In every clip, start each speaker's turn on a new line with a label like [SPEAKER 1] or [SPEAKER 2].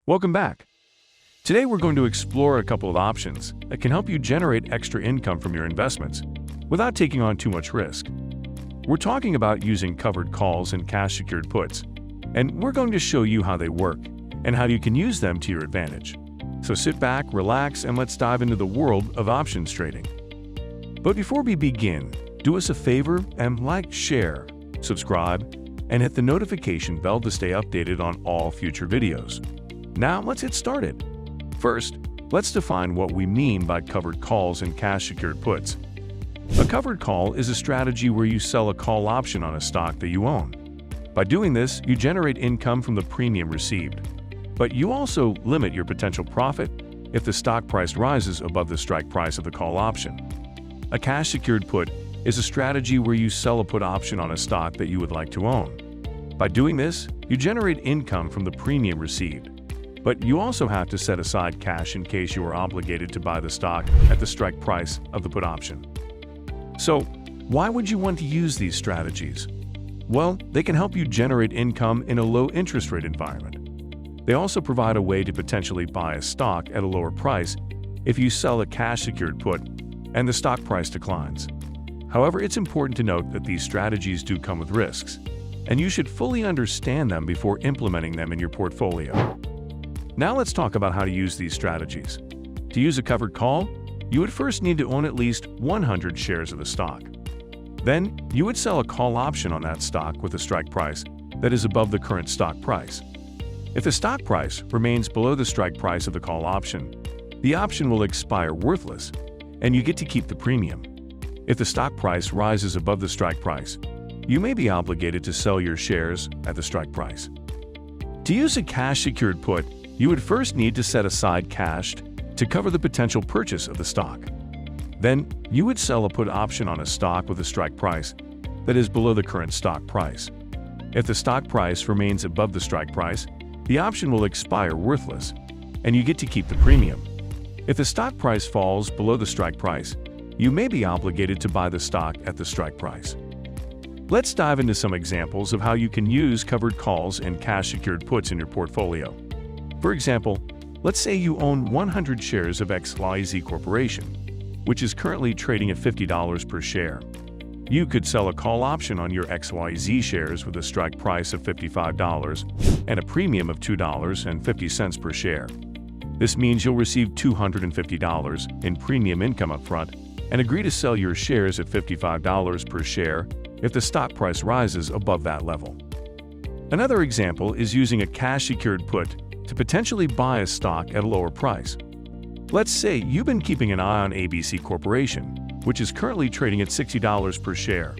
[SPEAKER 1] Welcome back. Today we're going to explore a couple of options that can help you generate extra income from your investments without taking on too much risk. We're talking about using covered calls and cash-secured puts, and we're going to show you how they work and how you can use them to your advantage. So sit back, relax, and let's dive into the world of options trading. But before we begin, do us a favor and like, share, subscribe, and hit the notification bell to stay updated on all future videos. Now let's get started. First, let's define what we mean by covered calls and cash-secured puts. A covered call is a strategy where you sell a call option on a stock that you own. By doing this, you generate income from the premium received, but you also limit your potential profit if the stock price rises above the strike price of the call option. A cash-secured put is a strategy where you sell a put option on a stock that you would like to own. By doing this, you generate income from the premium received, but you also have to set aside cash in case you are obligated to buy the stock at the strike price of the put option. So, why would you want to use these strategies? Well, they can help you generate income in a low interest rate environment. They also provide a way to potentially buy a stock at a lower price if you sell a cash-secured put and the stock price declines. However, it's important to note that these strategies do come with risks, and you should fully understand them before implementing them in your portfolio. Now let's talk about how to use these strategies. To use a covered call, you would first need to own at least 100 shares of the stock. Then, you would sell a call option on that stock with a strike price that is above the current stock price. If the stock price remains below the strike price of the call option, the option will expire worthless, and you get to keep the premium. If the stock price rises above the strike price, you may be obligated to sell your shares at the strike price. To use a cash-secured put, you would first need to set aside cash to cover the potential purchase of the stock. Then, you would sell a put option on a stock with a strike price that is below the current stock price. If the stock price remains above the strike price, the option will expire worthless, and you get to keep the premium. If the stock price falls below the strike price, you may be obligated to buy the stock at the strike price. Let's dive into some examples of how you can use covered calls and cash-secured puts in your portfolio. For example, let's say you own 100 shares of XYZ Corporation, which is currently trading at $50 per share. You could sell a call option on your XYZ shares with a strike price of $55 and a premium of $2.50 per share. This means you'll receive $250 in premium income upfront and agree to sell your shares at $55 per share if the stock price rises above that level. Another example is using a cash-secured put to potentially buy a stock at a lower price. Let's say you've been keeping an eye on ABC Corporation, which is currently trading at $60 per share.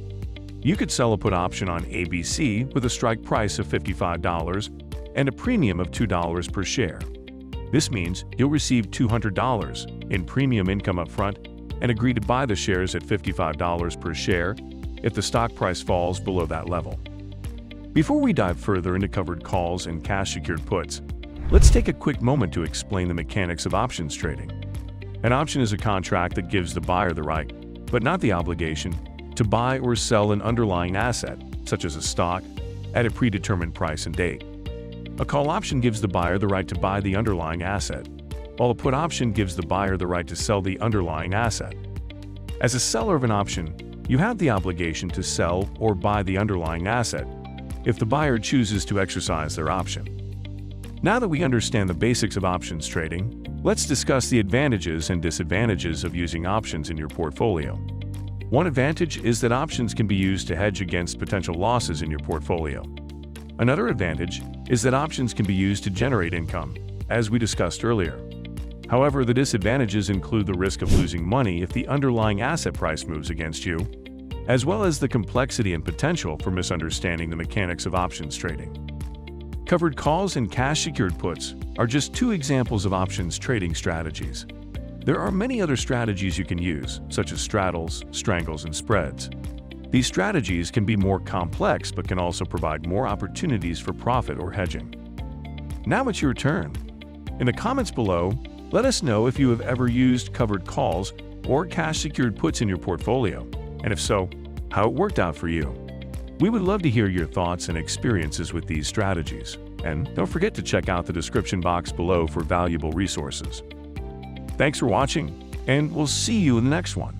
[SPEAKER 1] You could sell a put option on ABC with a strike price of $55 and a premium of $2 per share. This means you'll receive $200 in premium income upfront and agree to buy the shares at $55 per share if the stock price falls below that level. Before we dive further into covered calls and cash-secured puts, let's take a quick moment to explain the mechanics of options trading. An option is a contract that gives the buyer the right, but not the obligation, to buy or sell an underlying asset, such as a stock, at a predetermined price and date. A call option gives the buyer the right to buy the underlying asset, while a put option gives the buyer the right to sell the underlying asset. As a seller of an option, you have the obligation to sell or buy the underlying asset if the buyer chooses to exercise their option. Now that we understand the basics of options trading, let's discuss the advantages and disadvantages of using options in your portfolio. One advantage is that options can be used to hedge against potential losses in your portfolio. Another advantage is that options can be used to generate income, as we discussed earlier. However, the disadvantages include the risk of losing money if the underlying asset price moves against you, as well as the complexity and potential for misunderstanding the mechanics of options trading. Covered calls and cash-secured puts are just two examples of options trading strategies. There are many other strategies you can use, such as straddles, strangles, and spreads. These strategies can be more complex but can also provide more opportunities for profit or hedging. Now it's your turn. In the comments below, let us know if you have ever used covered calls or cash-secured puts in your portfolio, and if so, how it worked out for you. We would love to hear your thoughts and experiences with these strategies. And don't forget to check out the description box below for valuable resources. Thanks for watching, and we'll see you in the next one.